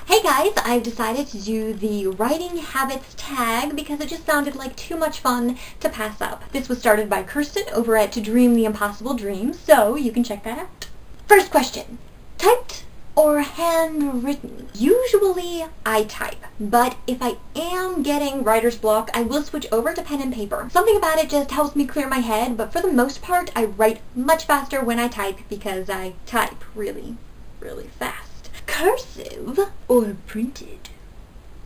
Hey guys, I've decided to do the writing habits tag because it just sounded like too much fun to pass up. This was started by Kirsten over at To Dream the Impossible Dream, so you can check that out. First question, typed or handwritten? Usually I type, but if I am getting writer's block, I will switch over to pen and paper. Something about it just helps me clear my head, but for the most part, I write much faster when I type because I type really, really fast. Cursive or printed?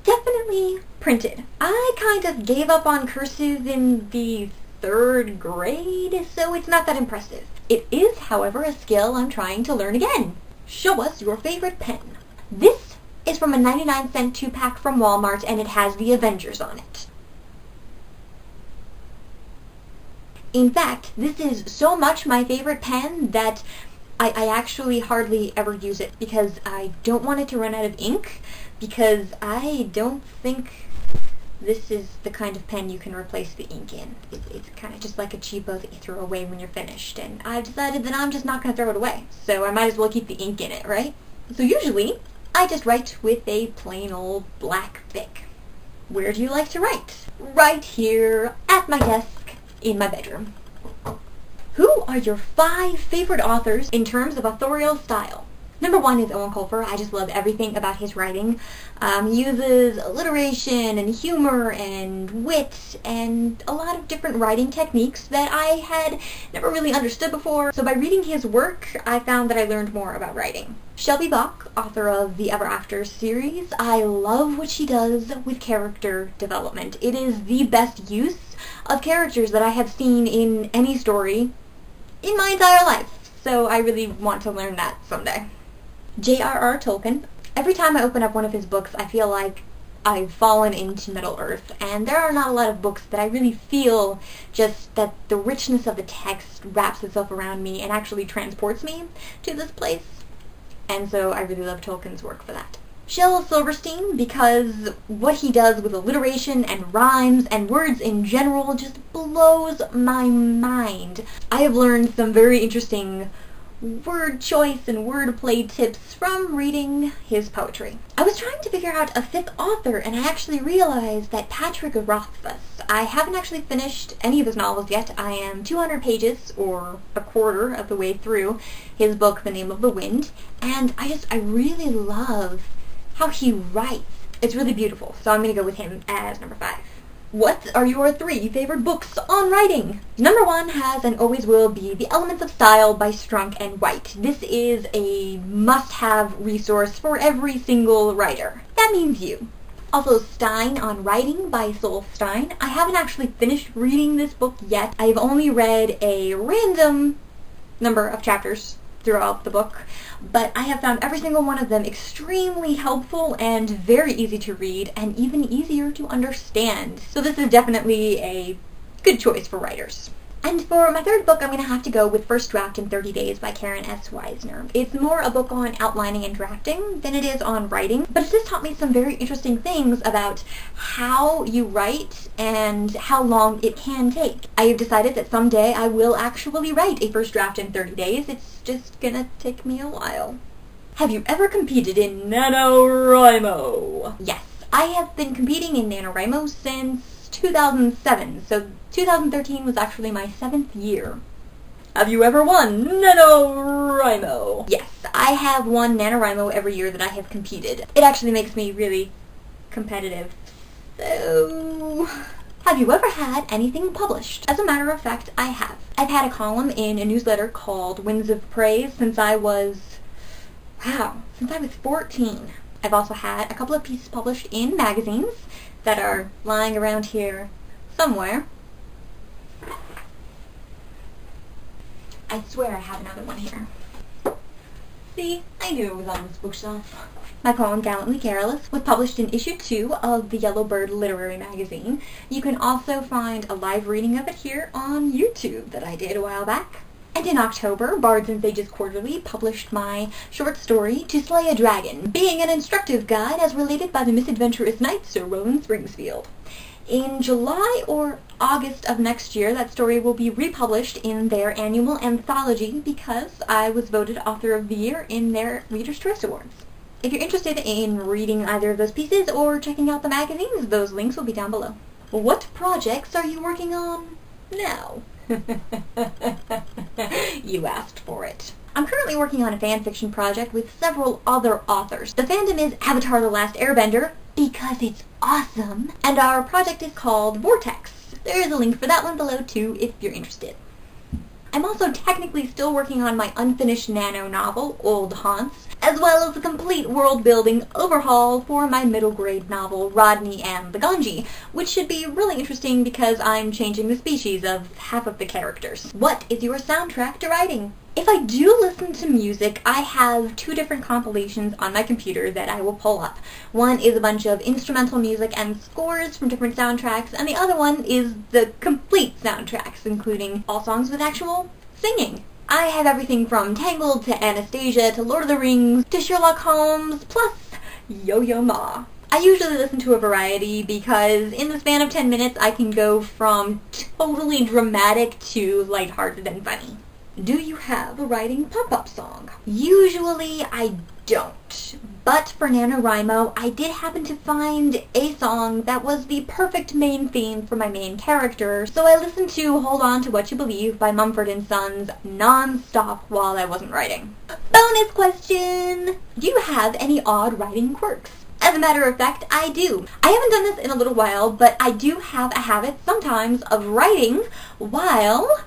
Definitely printed. I kind of gave up on cursive in the 3rd grade, so it's not that impressive. It is, however, a skill I'm trying to learn again. Show us your favorite pen. This is from a 99-cent 2-pack from Walmart, and it has the Avengers on it. In fact, this is so much my favorite pen that I actually hardly ever use it because I don't want it to run out of ink, because I don't think this is the kind of pen you can replace the ink in. It's kind of just like a cheapo that you throw away when you're finished, and I've decided that I'm just not going to throw it away, so I might as well keep the ink in it, right? So usually, I just write with a plain old black Bic. Where do you like to write? Right here at my desk in my bedroom. Who are your 5 favorite authors in terms of authorial style? Number 1 is Owen Colfer. I just love everything about his writing. He uses alliteration and humor and wit and a lot of different writing techniques that I had never really understood before. So by reading his work, I found that I learned more about writing. Shelby Bach, author of the Ever After series, I love what she does with character development. It is the best use of characters that I have seen in any story in my entire life, so I really want to learn that someday. J.R.R. Tolkien. Every time I open up one of his books, I feel like I've fallen into Middle Earth, and there are not a lot of books that I really feel just that the richness of the text wraps itself around me and actually transports me to this place, and so I really love Tolkien's work for that. Shel Silverstein, because what he does with alliteration and rhymes and words in general just blows my mind. I have learned some very interesting word choice and wordplay tips from reading his poetry. I was trying to figure out a 5th author, and I actually realized that Patrick Rothfuss. I haven't actually finished any of his novels yet. I am 200 pages, or a quarter of the way through his book, The Name of the Wind, and I really love how he writes. It's really beautiful, so I'm going to go with him as number 5. What are your 3 favorite books on writing? Number 1 has and always will be The Elements of Style by Strunk and White. This is a must-have resource for every single writer. That means you. Also, Stein on Writing by Sol Stein. I haven't actually finished reading this book yet. I've only read a random number of chapters throughout the book, but I have found every single one of them extremely helpful and very easy to read and even easier to understand. So this is definitely a good choice for writers. And for my 3rd book, I'm going to have to go with First Draft in 30 Days by Karen S. Weisner. It's more a book on outlining and drafting than it is on writing, but it has taught me some very interesting things about how you write and how long it can take. I have decided that someday I will actually write a first draft in 30 days. It's just gonna take me a while. Have you ever competed in Nanowrimo? Yes, I have been competing in Nanowrimo since 2007, so 2013 was actually my 7th year. Have you ever won Nanowrimo? Yes, I have won Nanowrimo every year that I have competed. It actually makes me really competitive. So, have you ever had anything published? As a matter of fact, I have. I've had a column in a newsletter called Winds of Praise since I was 14. I've also had a couple of pieces published in magazines that are lying around here somewhere. I swear I have another one here. See, I knew it was on this bookshelf. My poem, Gallantly Careless, was published in issue 2 of the Yellow Bird Literary Magazine. You can also find a live reading of it here on YouTube that I did a while back. And in October, Bards and Sages Quarterly published my short story, To Slay a Dragon, being an instructive guide as related by the misadventurous knight Sir Roland Springsfield. In July or August of next year, that story will be republished in their annual anthology because I was voted Author of the Year in their Reader's Choice Awards. If you're interested in reading either of those pieces or checking out the magazines, those links will be down below. What projects are you working on now? You asked for it. I'm currently working on a fanfiction project with several other authors. The fandom is Avatar: The Last Airbender, because it's awesome, and our project is called Vortex. There is a link for that one below too if you're interested. I'm also technically still working on my unfinished Nano novel, Old Haunts, as well as a complete world-building overhaul for my middle grade novel, Rodney and the Ganji, which should be really interesting because I'm changing the species of half of the characters. What is your soundtrack to writing? If I do listen to music, I have 2 different compilations on my computer that I will pull up. One is a bunch of instrumental music and scores from different soundtracks, and the other one is the complete soundtracks, including all songs with actual singing. I have everything from Tangled to Anastasia to Lord of the Rings to Sherlock Holmes, plus Yo-Yo Ma. I usually listen to a variety because in the span of 10 minutes I can go from totally dramatic to lighthearted and funny. Do you have a writing pop-up song? Usually I don't, but for Nanowrimo I did happen to find a song that was the perfect main theme for my main character, so I listened to Hold On to What You Believe by Mumford & Sons non-stop while I wasn't writing. Bonus question! Do you have any odd writing quirks? As a matter of fact, I do. I haven't done this in a little while, but I do have a habit sometimes of writing while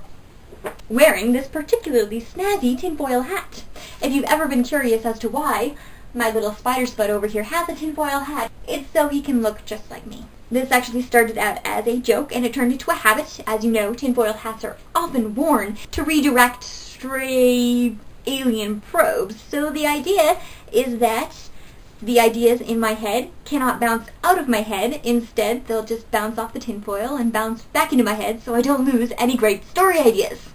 wearing this particularly snazzy tinfoil hat. If you've ever been curious as to why my little spider spud over here has a tinfoil hat, it's so he can look just like me. This actually started out as a joke and it turned into a habit. As you know, tinfoil hats are often worn to redirect stray alien probes. So the idea is that the ideas in my head cannot bounce out of my head. Instead, they'll just bounce off the tinfoil and bounce back into my head so I don't lose any great story ideas.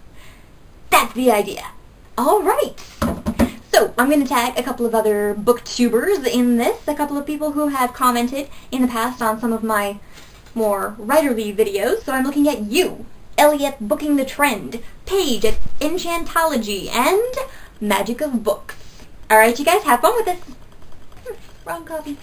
That's the idea. Alright. So, I'm going to tag a couple of other booktubers in this, a couple of people who have commented in the past on some of my more writerly videos. So I'm looking at you, Elliot Booking the Trend, Paige at Enchantology, and Magic of Books. Alright, you guys, have fun with this. Wrong copy.